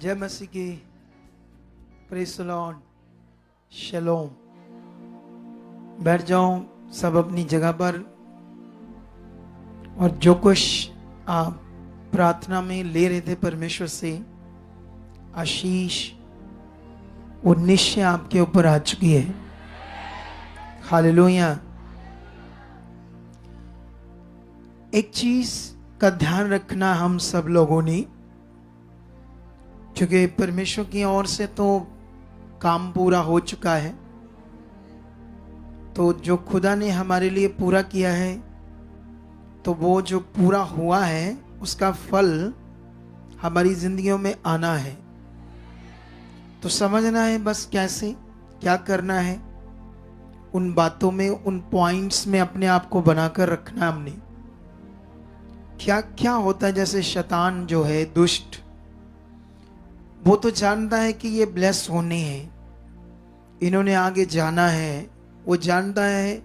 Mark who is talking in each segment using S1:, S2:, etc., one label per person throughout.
S1: जय मसीह की। Praise the lord. शलोम। बैठ जाओ सब अपनी जगह पर, और जो कुछ आप प्रार्थना में ले रहे थे परमेश्वर से, आशीष वो निश्चय आपके ऊपर आ चुकी है। हालेलुया। एक चीज का ध्यान रखना हम सब लोगों ने, क्योंकि परमेश्वर की ओर से तो काम पूरा हो चुका है, तो जो खुदा ने हमारे लिए पूरा किया है, तो वो जो पूरा हुआ है उसका फल हमारी जिंदगियों में आना है। तो समझना है बस कैसे क्या करना है, उन बातों में, उन पॉइंट्स में अपने आप को बनाकर रखना। हमने क्या क्या होता है, जैसे शैतान जो है दुष्ट, वो तो जानता है कि ये ब्लेस होने हैं, इन्होंने आगे जाना है। वो जानता है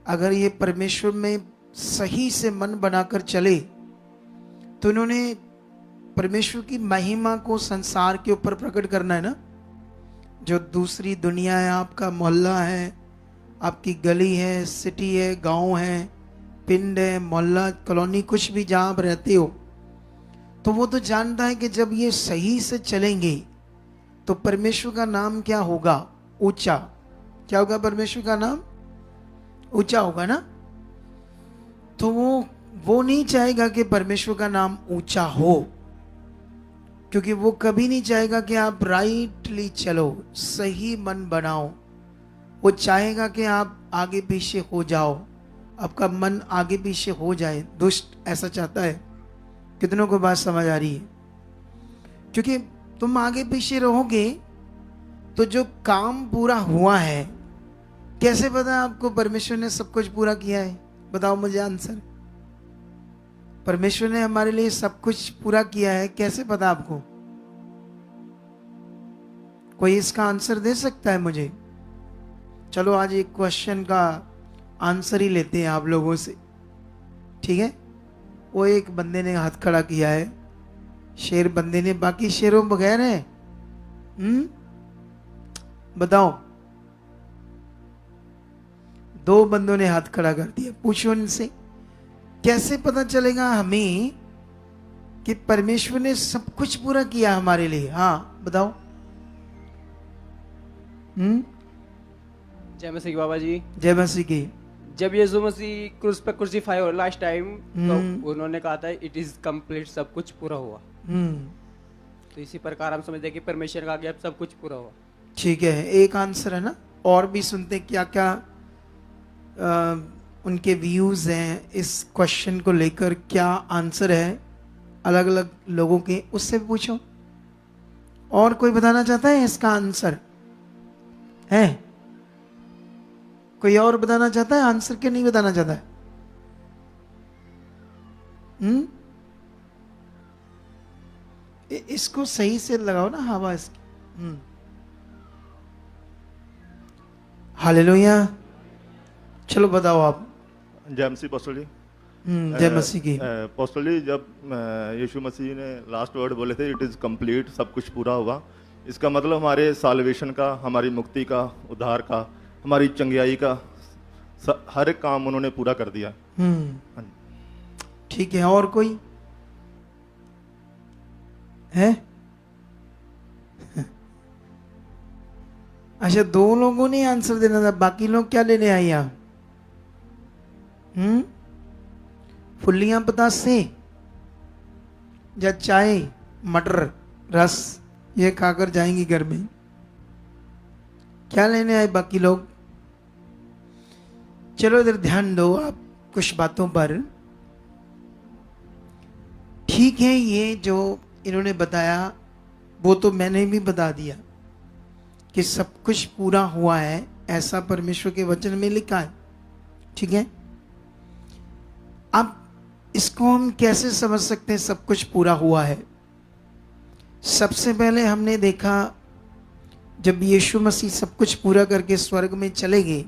S1: अगर ये परमेश्वर में सही से मन बनाकर चले तो इन्होंने परमेश्वर की महिमा को संसार के ऊपर प्रकट करना है ना। जो दूसरी दुनिया है, आपका मोहल्ला है, आपकी गली है, सिटी है, गांव है, पिंड है, मोहल्ला, कॉलोनी, कुछ भी जहां आप रहते हो, तो वो तो जानता है कि जब ये सही से चलेंगे तो परमेश्वर का नाम क्या होगा? ऊंचा। क्या होगा? परमेश्वर का नाम ऊंचा होगा ना। तो वो नहीं चाहेगा कि परमेश्वर का नाम ऊंचा हो, क्योंकि वो कभी नहीं चाहेगा कि आप राइटली चलो, सही मन बनाओ। वो चाहेगा कि आप आगे पीछे हो जाओ, आपका मन आगे पीछे हो जाए। दुष्ट ऐसा चाहता है। कितनों को बात समझ आ रही है? क्योंकि तुम आगे पीछे रहोगे तो जो काम पूरा हुआ है, कैसे पता आपको परमेश्वर ने सब कुछ पूरा किया है? बताओ मुझे आंसर। परमेश्वर ने हमारे लिए सब कुछ पूरा किया है, कैसे पता आपको? कोई इसका आंसर दे सकता है मुझे? चलो आज एक क्वेश्चन का आंसर ही लेते हैं आप लोगों से, ठीक है? वो एक बंदे ने हाथ खड़ा किया है, शेर बंदे ने, बाकी शेरों बगैर है। बताओ। दो बंदों ने हाथ खड़ा कर दिया। पूछो इनसे, कैसे पता चलेगा हमें कि परमेश्वर ने सब कुछ पूरा किया हमारे लिए? हाँ बताओ।
S2: जय मसीह की बाबा जी।
S1: जय मसीह की।
S2: जब यीशु मसीह क्रूस पे क्रूसीफाई हुआ लास्ट टाइम, तो उन्होंने कहा था इट इज कंप्लीट, सब कुछ पूरा हुआ। तो इसी प्रकार हम समझते हैं कि परमेश्वर का आगे अब सब कुछ पूरा हुआ। ठीक
S1: है, एक आंसर है ना। और भी सुनते क्या क्या उनके व्यूज हैं इस क्वेश्चन को लेकर, क्या आंसर है अलग अलग लोगों के, उससे पूछो। और कोई बताना चाहता है इसका आंसर? है कोई और बताना चाहता है आंसर के नहीं बताना चाहता है? इसको सही से लगाओ ना हवा इसकी। हालेलुया। चलो बताओ आप।
S3: जय मसीह पोस्टल जी।
S1: जय मसीह की।
S3: पोस्टल जी, जब यीशु मसीह ने लास्ट वर्ड बोले थे इट इज कंप्लीट, सब कुछ पूरा हुआ, इसका मतलब हमारे साल्वेशन का, हमारी मुक्ति का, उद्धार का, हमारी चंगियाई का हर एक काम उन्होंने पूरा कर दिया।
S1: ठीक है, और कोई है? अच्छा, दो लोगों ने आंसर देना था, बाकी लोग क्या लेने आए यहाँ? फुल्लियां पतासे या चाय मटर रस ये खाकर जाएंगी घर में? क्या लेने आए बाकी लोग? चलो इधर ध्यान दो आप कुछ बातों पर। ठीक है, ये जो इन्होंने बताया वो तो मैंने भी बता दिया कि सब कुछ पूरा हुआ है, ऐसा परमेश्वर के वचन में लिखा है। ठीक है, अब इसको हम कैसे समझ सकते हैं सब कुछ पूरा हुआ है? सबसे पहले हमने देखा जब यीशु मसीह सब कुछ पूरा करके स्वर्ग में चले गए,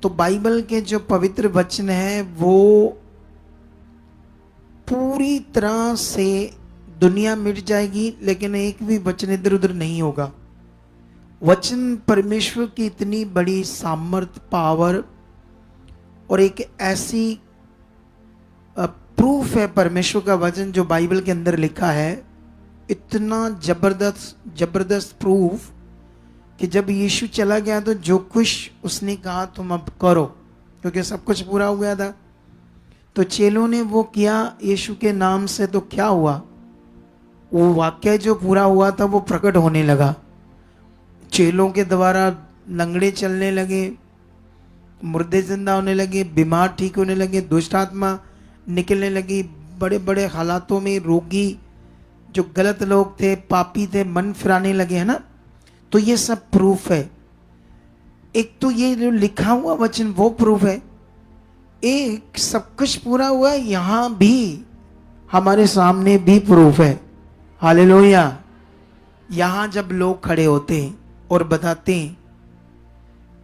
S1: तो बाइबल के जो पवित्र वचन है वो पूरी तरह से दुनिया मिट जाएगी लेकिन एक भी वचन इधर उधर नहीं होगा। वचन परमेश्वर की इतनी बड़ी सामर्थ, पावर और एक ऐसी प्रूफ है परमेश्वर का वचन जो बाइबल के अंदर लिखा है, इतना जबरदस्त प्रूफ कि जब यीशु चला गया तो जो कुछ उसने कहा तुम अब करो, क्योंकि सब कुछ पूरा हो गया था। तो चेलों ने वो किया यीशु के नाम से, तो क्या हुआ? वो वाक्य जो पूरा हुआ था वो प्रकट होने लगा। चेलों के द्वारा लंगड़े चलने लगे, मुर्दे जिंदा होने लगे, बीमार ठीक होने लगे, दुष्ट आत्मा निकलने लगी, बड़े बड़े हालातों में रोगी जो गलत लोग थे, पापी थे, मन फिराने लगे, है ना। तो ये सब प्रूफ है। एक तो ये जो लिखा हुआ वचन वो प्रूफ है, एक सब कुछ पूरा हुआ है यहां भी हमारे सामने भी प्रूफ है। हालेलुया। यहां जब लोग खड़े होते हैं और बताते हैं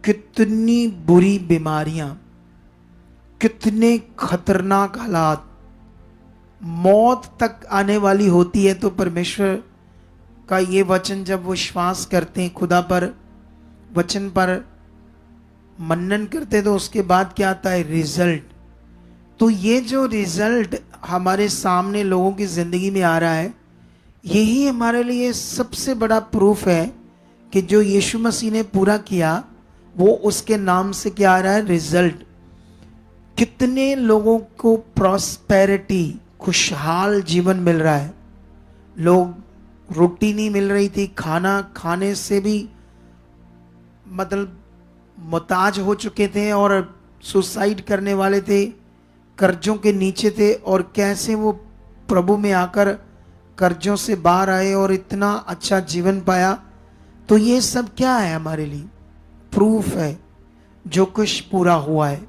S1: कितनी बुरी बीमारियां, कितने खतरनाक हालात, मौत तक आने वाली होती है, तो परमेश्वर का ये वचन जब वो विश्वास करते हैं, खुदा पर, वचन पर मनन करते, तो उसके बाद क्या आता है? रिजल्ट। तो ये जो रिजल्ट हमारे सामने लोगों की जिंदगी में आ रहा है, यही हमारे लिए सबसे बड़ा प्रूफ है कि जो यीशु मसीह ने पूरा किया वो उसके नाम से क्या आ रहा है? रिजल्ट। कितने लोगों को प्रॉस्पेरिटी, खुशहाल जीवन मिल रहा है। लोग रोटी नहीं मिल रही थी, खाना खाने से भी मतलब मोहताज हो चुके थे और सुसाइड करने वाले थे, कर्जों के नीचे थे, और कैसे वो प्रभु में आकर कर्जों से बाहर आए और इतना अच्छा जीवन पाया। तो ये सब क्या है? हमारे लिए प्रूफ है जो कुछ पूरा हुआ है।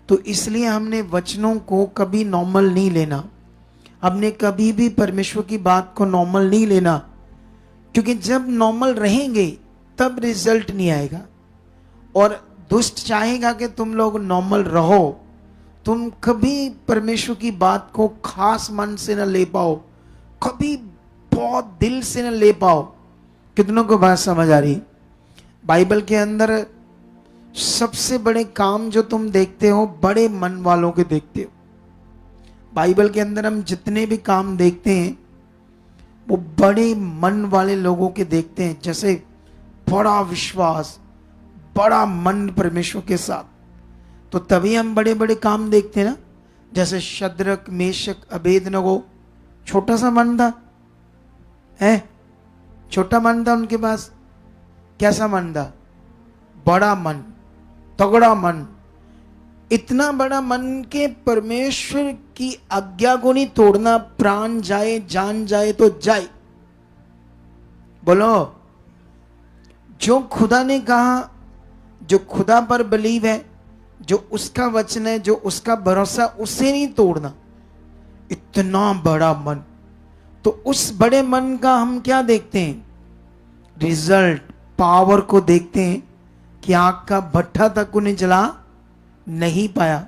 S1: तो इसलिए हमने वचनों को कभी नॉर्मल नहीं लेना, हमने कभी भी परमेश्वर की बात को नॉर्मल नहीं लेना, क्योंकि जब नॉर्मल रहेंगे तब रिजल्ट नहीं आएगा। और दुष्ट चाहेगा कि तुम लोग नॉर्मल रहो, तुम कभी परमेश्वर की बात को खास मन से न ले पाओ, कभी बहुत दिल से न ले पाओ। कितनों को बात समझ आ रही? बाइबल के अंदर सबसे बड़े काम जो तुम देखते हो बड़े मन वालों के देखते हो। बाइबल के अंदर हम जितने भी काम देखते हैं वो बड़े मन वाले लोगों के देखते हैं, जैसे बड़ा विश्वास, बड़ा मन परमेश्वर के साथ। तो तभी हम बड़े बड़े काम देखते हैं ना। जैसे शद्रक, मेशक, अबेदनगो, छोटा सा मन था, है छोटा मन था उनके पास। कैसा मन था? बड़ा मन, तगड़ा मन। इतना बड़ा मन के परमेश्वर की आज्ञा को नहीं तोड़ना। प्राण जाए, जान जाए तो जाए। बोलो, जो खुदा ने कहा, जो खुदा पर बिलीव है, जो उसका वचन है, जो उसका भरोसा, उसे नहीं तोड़ना। इतना बड़ा मन। तो उस बड़े मन का हम क्या देखते हैं? रिजल्ट, पावर को देखते हैं कि आग का भट्ठा तक उन्हें जला नहीं पाया।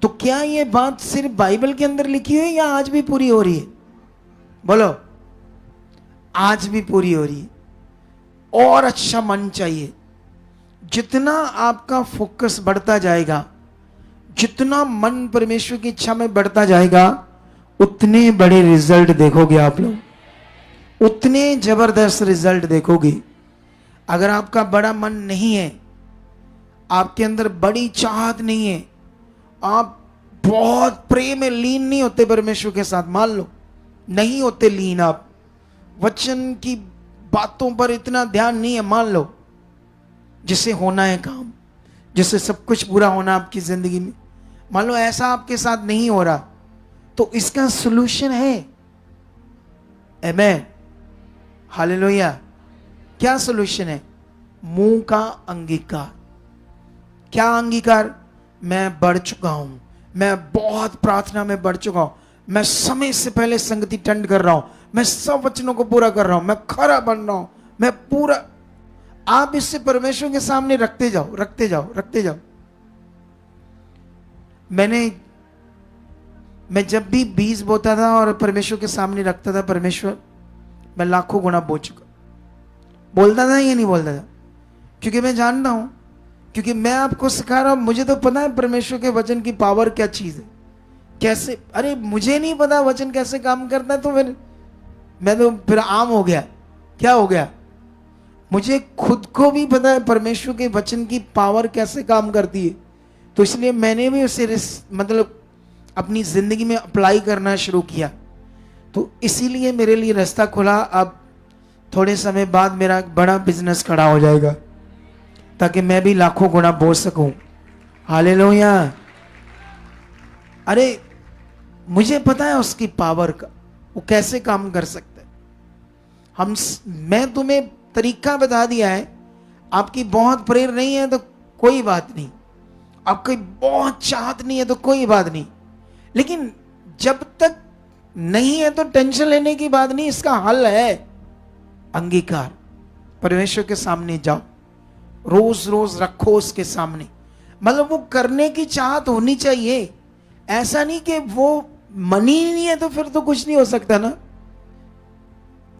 S1: तो क्या ये बात सिर्फ बाइबल के अंदर लिखी है या आज भी पूरी हो रही है? बोलो, आज भी पूरी हो रही है। और अच्छा मन चाहिए। जितना आपका फोकस बढ़ता जाएगा, जितना मन परमेश्वर की इच्छा में बढ़ता जाएगा, उतने बड़े रिजल्ट देखोगे आप लोग, उतने जबरदस्त रिजल्ट देखोगे। अगर आपका बड़ा मन नहीं है, आपके अंदर बड़ी चाहत नहीं है, आप बहुत प्रेम में लीन नहीं होते परमेश्वर के साथ, मान लो नहीं होते लीन, आप वचन की बातों पर इतना ध्यान नहीं है, मान लो, जिसे होना है काम, जिससे सब कुछ पूरा होना आपकी जिंदगी में, मान लो ऐसा आपके साथ नहीं हो रहा, तो इसका सॉल्यूशन है। आमेन, हालेलुया। क्या सॉल्यूशन है? मुंह का अंगीकार। क्या अंगीकार? मैं बढ़ चुका हूं, मैं बहुत प्रार्थना में बढ़ चुका हूं, मैं समय से पहले संगति अटेंड कर रहा हूं, मैं सब वचनों को पूरा कर रहा हूं, मैं खरा बन रहा हूं, मैं पूरा। आप इससे परमेश्वर के सामने रखते जाओ, रखते जाओ, रखते जाओ। मैंने मैं जब भी बीज बोता था और परमेश्वर के सामने रखता था, परमेश्वर मैं लाखों गुना बो चुका, बोलता था या नहीं बोलता था? क्योंकि मैं जानता हूं, क्योंकि मैं आपको सिखा रहा हूं, मुझे तो पता है परमेश्वर के वचन की पावर क्या चीज है, कैसे। अरे मुझे नहीं पता वचन कैसे काम करता है, तो फिर मैं तो फिर आम हो गया। क्या हो गया? मुझे खुद को भी पता है परमेश्वर के वचन की पावर कैसे काम करती है, तो इसलिए मैंने भी उसे मतलब अपनी जिंदगी में अप्लाई करना शुरू किया। तो इसीलिए मेरे लिए रास्ता खुला। अब थोड़े समय बाद मेरा एक बड़ा बिजनेस खड़ा हो जाएगा, ताकि मैं भी लाखों गुना बोल सकूं। हालेलुया। अरे मुझे पता है उसकी पावर का, वो कैसे काम कर सकता है। मैं तुम्हें तरीका बता दिया है। आपकी बहुत प्रेयर नहीं है तो कोई बात नहीं, आपकी बहुत चाहत नहीं है तो कोई बात नहीं, लेकिन जब तक नहीं है तो टेंशन लेने की बात नहीं। इसका हल है अंगीकार। परमेश्वर के सामने जाओ, रोज रोज रखो उसके सामने, मतलब वो करने की चाहत होनी चाहिए। ऐसा नहीं कि वो मन ही नहीं है तो फिर तो कुछ नहीं हो सकता ना।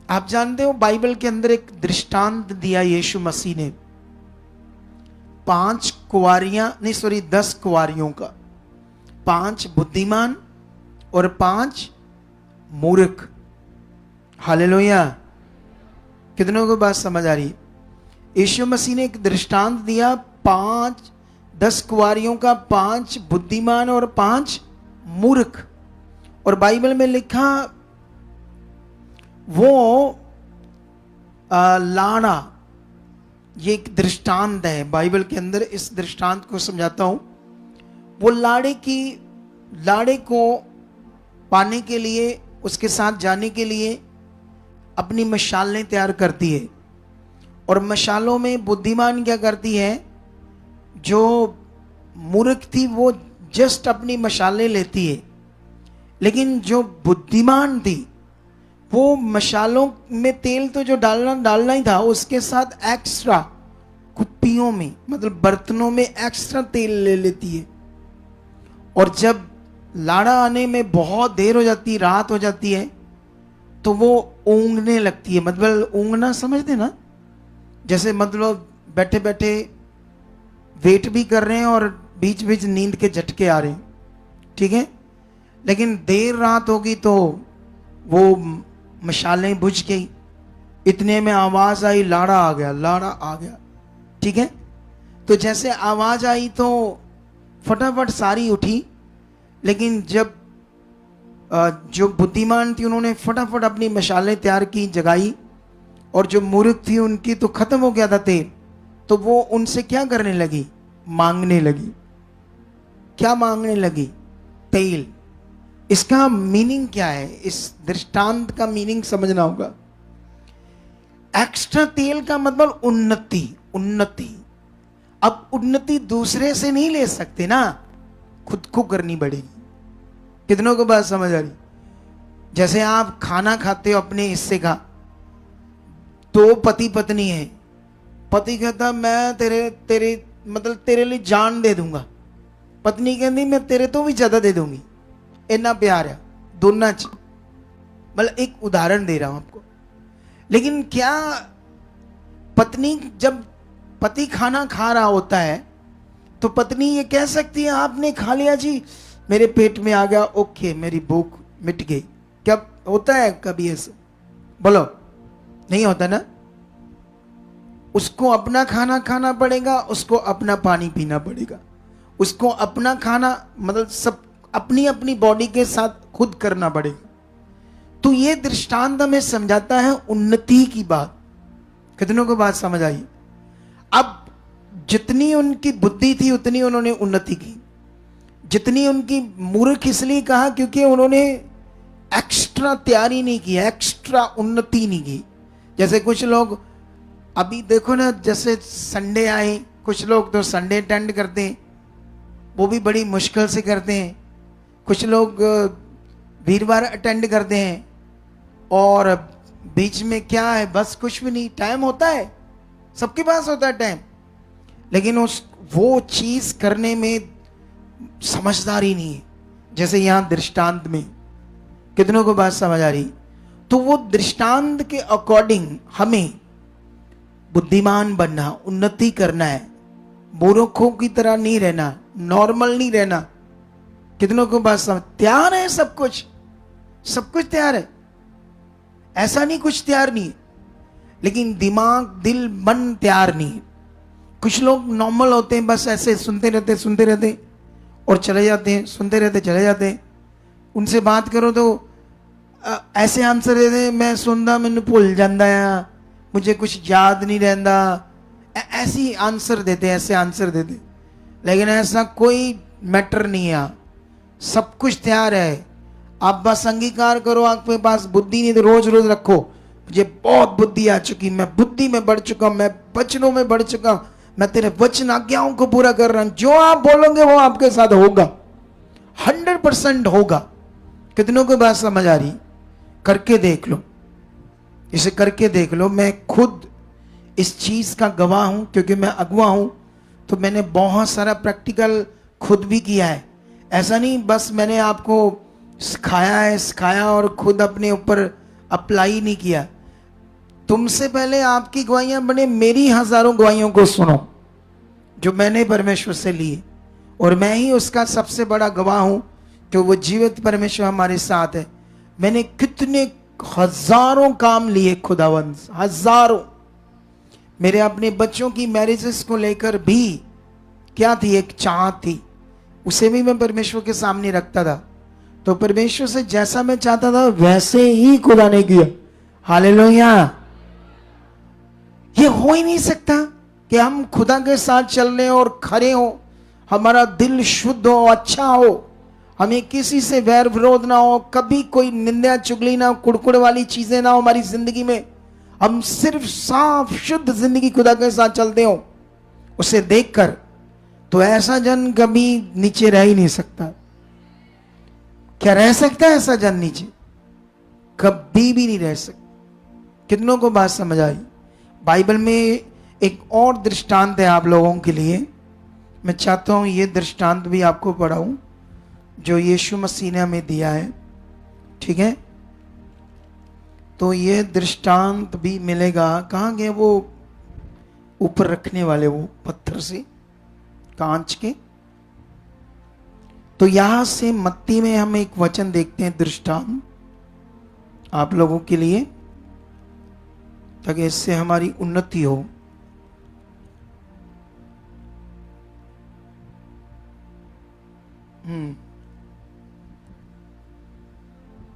S1: आप जानते हो बाइबल के अंदर एक दृष्टांत दिया यीशु मसीह ने 10 कुंवारियों का, 5 बुद्धिमान और 5 मूर्ख। हालेलुया। कितनों को बात समझ आ रही है? यीशु मसीह ने एक दृष्टांत दिया 10 कुंवारियों का, 5 बुद्धिमान और 5 मूर्ख। और बाइबल में लिखा वो लाड़ा, ये एक दृष्टांत है बाइबल के अंदर। इस दृष्टांत को समझाता हूं। वो लाड़े को पाने के लिए, उसके साथ जाने के लिए अपनी मशालें तैयार करती है। और मशालों में बुद्धिमान क्या करती है, जो मूर्ख थी वो जस्ट अपनी मशालें लेती है, लेकिन जो बुद्धिमान थी वो मशालों में तेल तो जो डालना ही था, उसके साथ एक्स्ट्रा कुप्पियों में, मतलब बर्तनों में एक्स्ट्रा तेल ले लेती है। और जब लाड़ा आने में बहुत देर हो जाती है, रात हो जाती है, तो वो ऊँगने लगती है। मतलब ऊँगना समझते ना, जैसे मतलब बैठे बैठे वेट भी कर रहे हैं और बीच बीच नींद के झटके आ रहे हैं, ठीक है। लेकिन देर रात होगी तो वो मशालें बुझ गई। इतने में आवाज आई, लाड़ा आ गया, ठीक है। तो जैसे आवाज आई तो फटाफट सारी उठी, लेकिन जब जो बुद्धिमान थी उन्होंने फटाफट अपनी मशालें तैयार की, जगाई, और जो मूर्ख थी उनकी तो खत्म हो गया था तेल, तो वो उनसे क्या करने लगी, मांगने लगी। क्या मांगने लगी? तेल। इसका मीनिंग क्या है? इस दृष्टांत का मीनिंग समझना होगा। एक्स्ट्रा तेल का मतलब उन्नति। अब उन्नति दूसरे से नहीं ले सकते ना, खुद को करनी पड़ेगी। कितनों को बात समझ आ रही? जैसे आप खाना खाते हो अपने हिस्से का, तो पति पत्नी है, पति कहता मैं तेरे लिए जान दे दूंगा, पत्नी कहती मैं तेरे तो भी ज्यादा दे दूंगी। इतना प्यार है दोनों च। मतलब एक उदाहरण दे रहा हूं आपको। लेकिन क्या पत्नी, जब पति खाना खा रहा होता है तो पत्नी ये कह सकती है आपने खा लिया जी, मेरे पेट में आ गया, ओके, मेरी भूख मिट गई? क्या होता है कभी ऐसा? बोलो, नहीं होता ना। उसको अपना खाना खाना पड़ेगा, उसको अपना पानी पीना पड़ेगा, उसको अपना खाना, मतलब सब अपनी अपनी बॉडी के साथ खुद करना पड़ेगा। तो ये दृष्टांत हमें समझाता है उन्नति की बात। कितनों को बात समझ आई? अब जितनी उनकी बुद्धि थी उतनी उन्होंने उन्नति की। जितनी उनकी मूर्ख इसलिए कहा क्योंकि उन्होंने एक्स्ट्रा तैयारी नहीं की, एक्स्ट्रा उन्नति नहीं की। जैसे कुछ लोग अभी देखो ना, जैसे संडे आए, कुछ लोग तो संडे अटेंड करते हैं, वो भी बड़ी मुश्किल से करते हैं। कुछ लोग वीरवार अटेंड करते हैं, और बीच में क्या है, बस कुछ भी नहीं, टाइम होता है, सबके पास होता है टाइम, लेकिन वो चीज करने में समझदारी नहीं है, जैसे यहां दृष्टांत में, कितनों को बात समझ आ रही? तो वो दृष्टांत के अकॉर्डिंग हमें बुद्धिमान बनना, उन्नति करना है, मूर्खों की तरह नहीं रहना, नॉर्मल नहीं रहना। कितनों को बात समझ? तैयार है सब कुछ, सब कुछ तैयार है, ऐसा नहीं कुछ तैयार नहीं, लेकिन दिमाग, दिल, मन तैयार नहीं। कुछ लोग नॉर्मल होते हैं, बस ऐसे सुनते रहते और चले जाते हैं, सुनते रहते चले जाते हैं। उनसे बात करो तो ऐसे आंसर देते, मैं सुनता मैंने भूल जाता है, मुझे कुछ याद नहीं रहता, ऐसी आंसर देते, ऐसे आंसर देते। लेकिन ऐसा कोई मैटर नहीं है, सब कुछ तैयार है। आप बस अंगीकार करो, आपके पास बुद्धि नहीं तो रोज रोज रखो, मुझे बहुत बुद्धि आ चुकी, मैं बुद्धि में बढ़ चुका, मैं वचनों में बढ़ चुका, मैं तेरे वचन आज्ञाओं को पूरा कर रहा हूं। जो आप बोलोगे वो आपके साथ होगा, 100% होगा। कितनों को बात समझ आ रही? करके देख लो, इसे करके देख लो। मैं खुद इस चीज का गवाह हूं, क्योंकि मैं अगुआ हूं, तो मैंने बहुत सारा प्रैक्टिकल खुद भी किया है। ऐसा नहीं बस मैंने आपको सिखाया और खुद अपने ऊपर अप्लाई नहीं किया। तुमसे पहले आपकी गवाहियां बने, मेरी हजारों गवाहियों को सुनो जो मैंने परमेश्वर से लिए, और मैं ही उसका सबसे बड़ा गवाह हूं कि वो जीवित परमेश्वर हमारे साथ है। मैंने कितने हजारों काम लिए खुदावंद, हजारों। मेरे अपने बच्चों की मैरिजेस को लेकर भी क्या थी, एक चाह थी, उसे भी मैं परमेश्वर के सामने रखता था। तो परमेश्वर से जैसा मैं चाहता था वैसे ही खुदा ने किया। हालेलुया। ये हो ही नहीं सकता कि हम खुदा के साथ चल रहे और खरे हो, हमारा दिल शुद्ध हो, अच्छा हो, हमें किसी से वैर विरोध ना हो, कभी कोई निंदा चुगली ना हो, कुड़कुड़ वाली चीजें ना हो हमारी जिंदगी में, हम सिर्फ साफ शुद्ध जिंदगी खुदा के साथ चलते हो। उसे देखकर तो ऐसा जन कभी नीचे रह ही नहीं सकता। क्या रह सकता है ऐसा जन नीचे? कभी भी नहीं रह सकता। कितनों को बात समझ आई? बाइबल में एक और दृष्टांत है आप लोगों के लिए। मैं चाहता हूं ये दृष्टांत भी आपको पढ़ाऊं जो यीशु मसीह ने हमें दिया है, ठीक है? तो ये दृष्टांत भी मिलेगा, कहाँ गए वो ऊपर रखने वाले, वो पत्थर से कांच के? तो यहां से मत्ती में हम एक वचन देखते हैं, दृष्टांत आप लोगों के लिए, ताकि इससे हमारी उन्नति हो।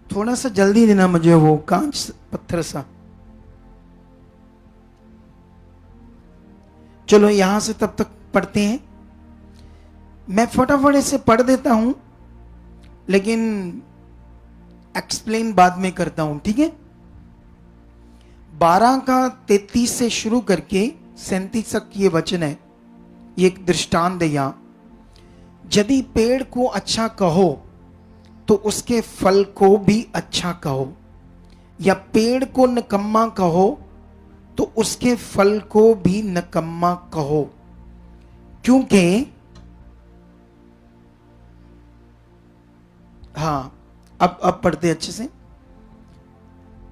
S1: थोड़ा सा जल्दी देना मुझे वो कांच पत्थर सा। चलो यहां से तब तक पढ़ते हैं। मैं फटाफट इसे पढ़ देता हूं, लेकिन एक्सप्लेन बाद में करता हूं, ठीक है? 12 का 33 से शुरू करके 37 तक ये वचन है। ये एक दृष्टांत है। यहां यदि पेड़ को अच्छा कहो तो उसके फल को भी अच्छा कहो, या पेड़ को निकम्मा कहो तो उसके फल को भी निकम्मा कहो। क्योंकि अब पढ़ते अच्छे से।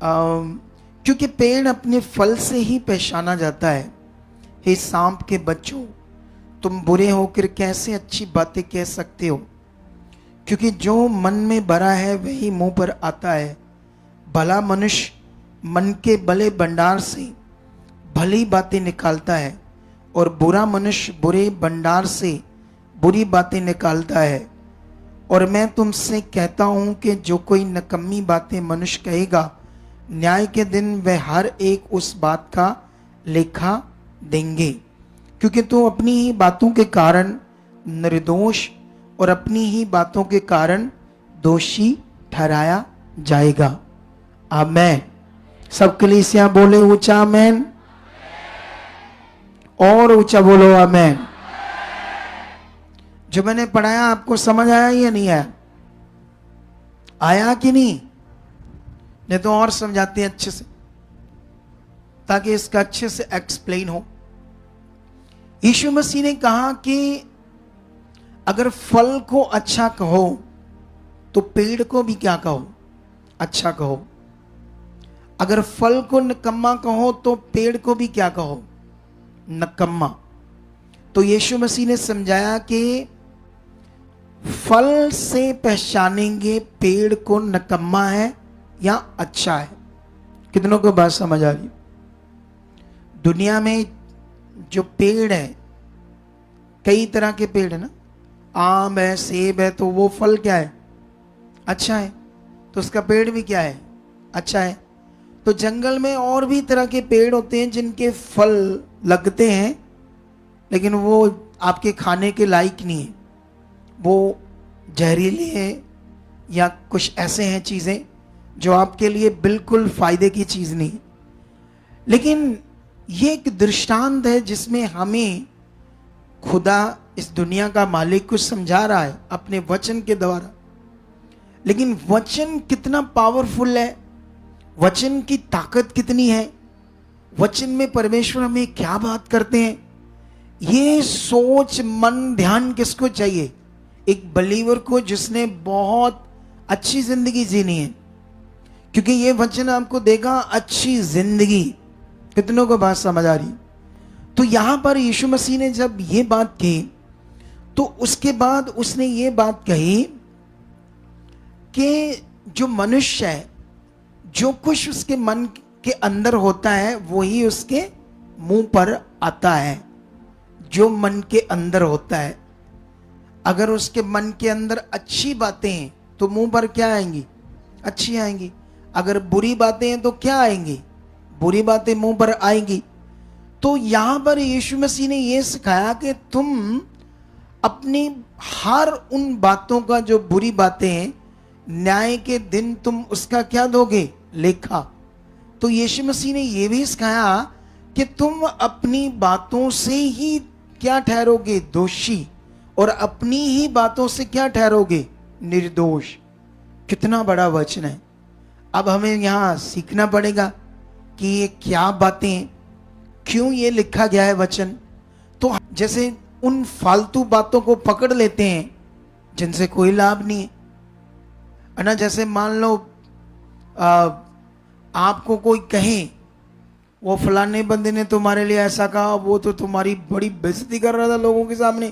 S1: क्योंकि पेड़ अपने फल से ही पहचाना जाता है। हे सांप के बच्चों, तुम बुरे होकर कैसे अच्छी बातें कह सकते हो? क्योंकि जो मन में भरा है वही मुंह पर आता है। भला मनुष्य मन के भले भंडार से भली बातें निकालता है, और बुरा मनुष्य बुरे भंडार से बुरी बातें निकालता है। और मैं तुमसे कहता हूं कि जो कोई नकम्मी बातें मनुष्य कहेगा, न्याय के दिन वह हर एक उस बात का लेखा देंगे। क्योंकि तू अपनी ही बातों के कारण निर्दोष और अपनी ही बातों के कारण दोषी ठहराया जाएगा। आमेन। सब कलीसिया बोले ऊंचा आमेन, और ऊंचा बोलो आमेन। जो मैंने पढ़ाया आपको समझ आया या नहीं आया? आया कि नहीं? नहीं तो और समझाते हैं अच्छे से, ताकि इसका अच्छे से एक्सप्लेन हो। यीशु मसीह ने कहा कि अगर फल को अच्छा कहो तो पेड़ को भी क्या कहो? अच्छा कहो। अगर फल को निकम्मा कहो तो पेड़ को भी क्या कहो? निकम्मा। तो यीशु मसीह ने समझाया कि फल से पहचानेंगे पेड़ को निकम्मा है या अच्छा है। कितनों को बात समझ आ रही? दुनिया में जो पेड़ है, कई तरह के पेड़ है ना, आम है, सेब है, तो वो फल क्या है? अच्छा है। तो उसका पेड़ भी क्या है? अच्छा है। तो जंगल में और भी तरह के पेड़ होते हैं जिनके फल लगते हैं, लेकिन वो आपके खाने के लायक नहीं है, वो जहरीले हैं या कुछ ऐसे हैं चीज़ें जो आपके लिए बिल्कुल फायदे की चीज़ नहीं है। लेकिन ये एक दृष्टांत है जिसमें हमें खुदा इस दुनिया का मालिक कुछ समझा रहा है अपने वचन के द्वारा। लेकिन वचन कितना पावरफुल है, वचन की ताकत कितनी है, वचन में परमेश्वर हमें क्या बात करते हैं, ये सोच मन ध्यान किसको चाहिए? एक बलीवर को जिसने बहुत अच्छी जिंदगी जीनी है, क्योंकि ये वचन आपको देगा अच्छी जिंदगी। कितनों को बात समझ आ रही? तो यहां पर यीशु मसीह ने जब ये बात की तो उसके बाद उसने ये बात कही कि जो मनुष्य है, जो कुछ उसके मन के अंदर होता है वही उसके मुंह पर आता है। जो मन के अंदर होता है, अगर उसके मन के अंदर अच्छी बातें हैं तो मुंह पर क्या आएंगी? अच्छी आएंगी। अगर बुरी बातें हैं तो क्या आएंगी? बुरी बातें मुंह पर आएंगी। तो यहां पर यीशु मसीह ने यह सिखाया कि तुम अपनी हर उन बातों का, जो बुरी बातें हैं, न्याय के दिन तुम उसका क्या दोगे? लेखा। तो यीशु मसीह ने यह भी सिखाया कि तुम अपनी बातों से ही क्या ठहरोगे? दोषी। और अपनी ही बातों से क्या ठहरोगे? निर्दोष। कितना बड़ा वचन है। अब हमें यहां सीखना पड़ेगा कि ये क्या बातें, क्यों ये लिखा गया है वचन। तो जैसे उन फालतू बातों को पकड़ लेते हैं जिनसे कोई लाभ नहीं है ना। जैसे मान लो आपको कोई कहे वो फलाने बंदे ने तुम्हारे लिए ऐसा कहा, वो तो तुम्हारी बड़ी बेइज्जती कर रहा था लोगों के सामने,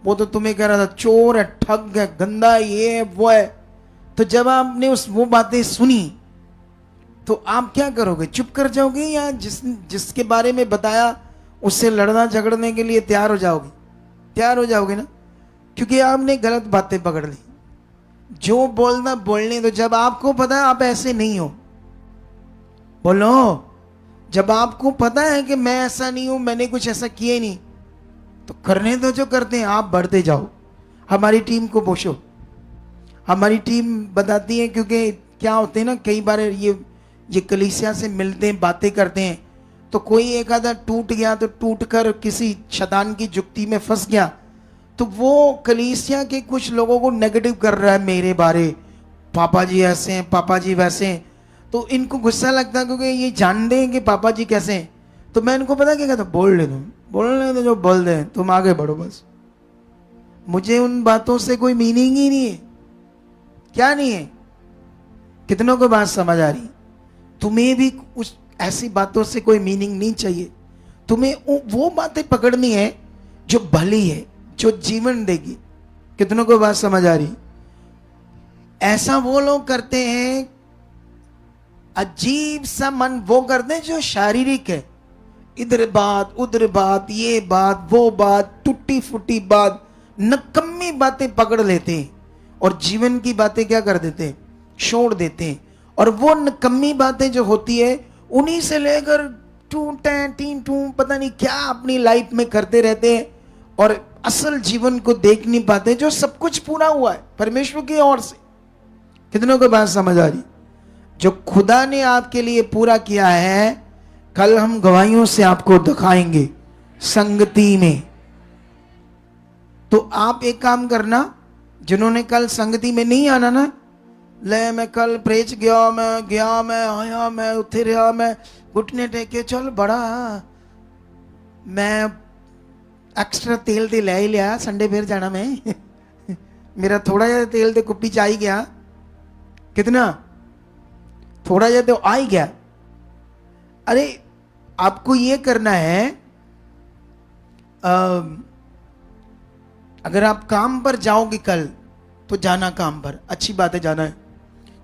S1: वो तो तुम्हें कह रहा था चोर है, ठग है, गंदा है, ये है, वो है। तो जब आपने वो बातें सुनी तो आप क्या करोगे? चुप कर जाओगे या जिसके बारे में बताया उससे लड़ना झगड़ने के लिए तैयार हो जाओगे? तैयार हो जाओगे ना, क्योंकि आपने गलत बातें पकड़ ली। जो बोलना बोलने दो। जब आपको पता है आप ऐसे नहीं हो, बोलो। जब आपको पता है कि मैं ऐसा नहीं हूं, मैंने कुछ ऐसा किया ही नहीं, तो करने दो जो करते हैं, आप बढ़ते जाओ। हमारी टीम को पूछो, हमारी टीम बताती है, क्योंकि क्या होते हैं ना, कई बार ये कलीसिया से मिलते हैं, बातें करते हैं, तो कोई एक आधा टूट गया तो टूट कर किसी शैतान की जुक्ति में फंस गया, तो वो कलीसिया के कुछ लोगों को नेगेटिव कर रहा है मेरे बारे, पापा जी ऐसे हैं, पापा जी वैसे हैं। तो इनको गुस्सा लगता है क्योंकि ये जानते हैं कि पापा जी कैसे हैं। तो मैं इनको पता क्या कहता, बोलने दो जो बोल दें, तुम आगे बढ़ो बस। मुझे उन बातों से कोई मीनिंग ही नहीं है। क्या नहीं है? कितनों को बात समझ आ रही? तुम्हें भी उस ऐसी बातों से कोई मीनिंग नहीं चाहिए। तुम्हें वो बातें पकड़नी है जो भली है, जो जीवन देगी। कितनों को बात समझ आ रही? ऐसा वो लोग करते हैं, अजीब सा मन वो करते हैं जो शारीरिक है, इधर बात उधर बात, ये बात वो बात, टूटी फूटी बात, नकम्मी बातें पकड़ लेते हैं और जीवन की बातें क्या कर देते हैं? छोड़ देते हैं। और वो नकम्मी बातें जो होती है, उन्हीं से लेकर टू पता नहीं क्या अपनी लाइफ में करते रहते हैं और असल जीवन को देख नहीं पाते, जो सब कुछ पूरा हुआ है परमेश्वर की ओर से। कितनों को बात समझ आ रही? जो खुदा ने आपके लिए पूरा किया है, कल हम गवाहियों से आपको दिखाएंगे संगति में। तो आप एक काम करना, जिन्होंने कल संगति में नहीं आना ना, ले मैं कल प्रेच गया, मैं आया, मैं उठे रहा, मैं घुटने टेके, चल बड़ा मैं एक्स्ट्रा तेल दे ले ही लिया, संडे फिर जाना मैं मेरा थोड़ा जिहा तेल ते कुप्पी च आई गया, कितना? थोड़ा जा तो आ ही गया। अरे आपको ये करना है, अगर आप काम पर जाओगे कल तो जाना काम पर, अच्छी बात है, जाना है।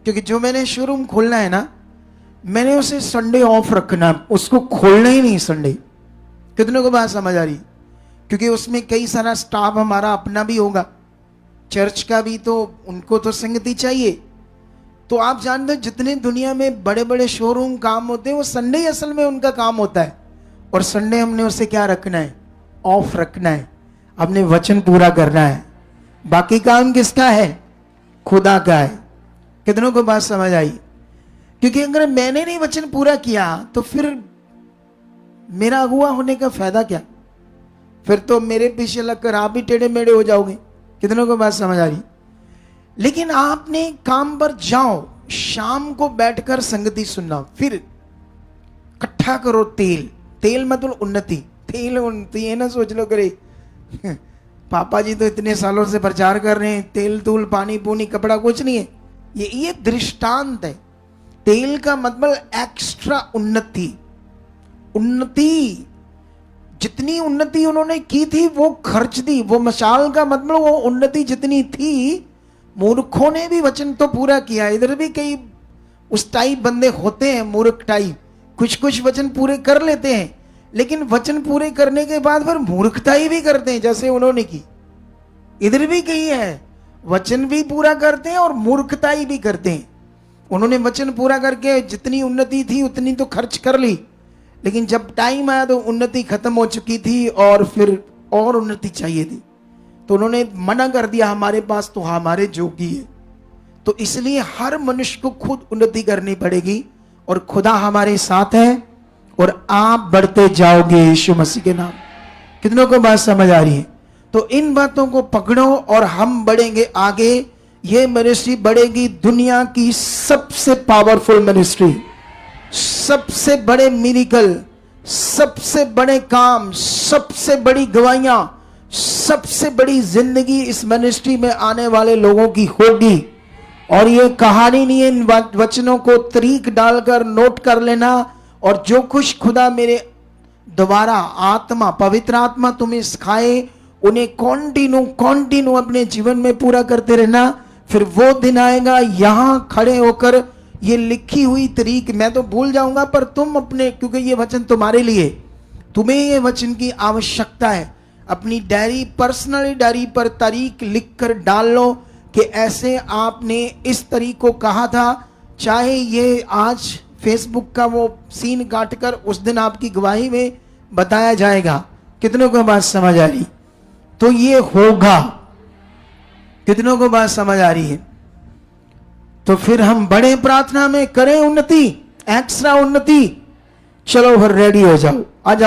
S1: क्योंकि जो मैंने शोरूम खोलना है ना, मैंने उसे संडे ऑफ रखना, उसको खोलना ही नहीं संडे। कितनों को बात समझ आ रही? क्योंकि उसमें कई सारा स्टाफ हमारा अपना भी होगा, चर्च का भी, तो उनको तो संगति चाहिए। तो आप जानते हो जितने दुनिया में बड़े बड़े शोरूम काम होते हैं, वो संडे ही असल में उनका काम होता है। और संडे हमने उसे क्या रखना है? ऑफ रखना है, अपने वचन पूरा करना है। बाकी काम किसका है? खुदा का है। कितनों को बात समझ आई? क्योंकि अगर मैंने नहीं वचन पूरा किया तो फिर मेरा अगुआ होने का फायदा क्या? फिर तो मेरे पीछे लगकर आप भी टेढ़े मेढ़े हो जाओगे। कितनों को बात समझ आ रही? लेकिन आपने काम पर जाओ, शाम को बैठकर संगति सुनना, फिर इकट्ठा करो तेल। तेल मतलब उन्नति, तेल उन्नति है ना, सोच लो करे पापा जी तो इतने सालों से प्रचार कर रहे हैं, तेल तूल पानी पूनी कपड़ा कुछ नहीं है। ये दृष्टांत है। तेल का मतलब एक्स्ट्रा उन्नति। उन्नति, जितनी उन्नति उन्होंने की थी वो खर्च दी। वो मशाल का मतलब वो उन्नति जितनी थी, मूर्खों ने भी वचन तो पूरा किया। इधर भी कई उस टाइप बंदे होते हैं, मूर्ख टाइप, कुछ कुछ वचन पूरे कर लेते हैं, लेकिन वचन पूरे करने के बाद फिर मूर्खताई भी करते हैं, जैसे उन्होंने की। इधर भी कही है, वचन भी पूरा करते हैं और मूर्खताई भी करते हैं। उन्होंने वचन पूरा करके जितनी उन्नति थी उतनी तो खर्च कर ली, लेकिन जब टाइम आया तो उन्नति खत्म हो चुकी थी और फिर और उन्नति चाहिए थी, तो उन्होंने मना कर दिया, हमारे पास तो हमारे जोगी है। तो इसलिए हर मनुष्य को खुद उन्नति करनी पड़ेगी, और खुदा हमारे साथ है और आप बढ़ते जाओगे यीशु मसीह के नाम। कितनों को बात समझ आ रही है? तो इन बातों को पकड़ो और हम बढ़ेंगे आगे। ये मिनिस्ट्री बढ़ेगी, दुनिया की सबसे पावरफुल मिनिस्ट्री, सबसे बड़े मिरेकल, सबसे बड़े काम, सबसे बड़ी गवाहियां, सबसे बड़ी जिंदगी इस मिनिस्ट्री में आने वाले लोगों की होगी। और ये कहानी नहीं है, इन वचनों को तरीक डालकर नोट कर लेना, और जो कुछ खुदा मेरे द्वारा आत्मा, पवित्र आत्मा तुम्हें सिखाए, उन्हें कॉन्टिन्यू अपने जीवन में पूरा करते रहना। फिर वो दिन आएगा यहां खड़े होकर ये लिखी हुई तरीक मैं तो भूल जाऊंगा, पर तुम अपने, क्योंकि ये वचन तुम्हारे लिए, तुम्हें ये वचन की आवश्यकता है, अपनी डायरी, पर्सनली डायरी पर तारीख लिखकर डाल लो कि ऐसे आपने इस तरीक को कहा था। चाहे ये आज फेसबुक का वो सीन काटकर उस दिन आपकी गवाही में बताया जाएगा। कितनों को बात समझ आ रही? तो ये होगा। कितनों को बात समझ आ रही है? तो फिर हम बड़े प्रार्थना में करें उन्नति, एक्स्ट्रा उन्नति। चलो फिर रेडी हो जाओ, आ जाओ।